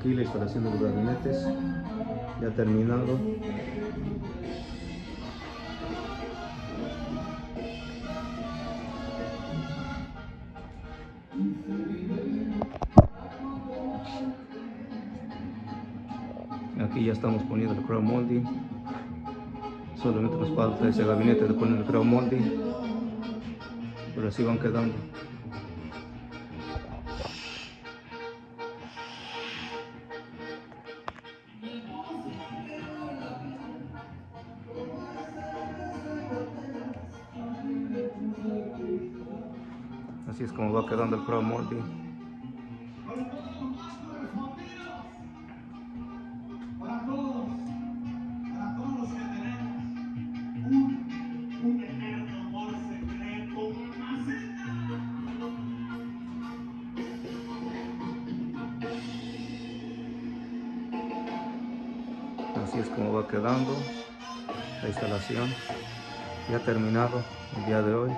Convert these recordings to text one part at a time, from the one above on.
Aquí la instalación de los gabinetes ya terminado. Aquí ya estamos poniendo el crown molding. Solamente nos falta ese gabinete de poner el crown molding, pero así van quedando. Así es como va quedando el crown molding. Así es como va quedando la instalación, ya terminado el día de hoy.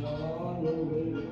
All over.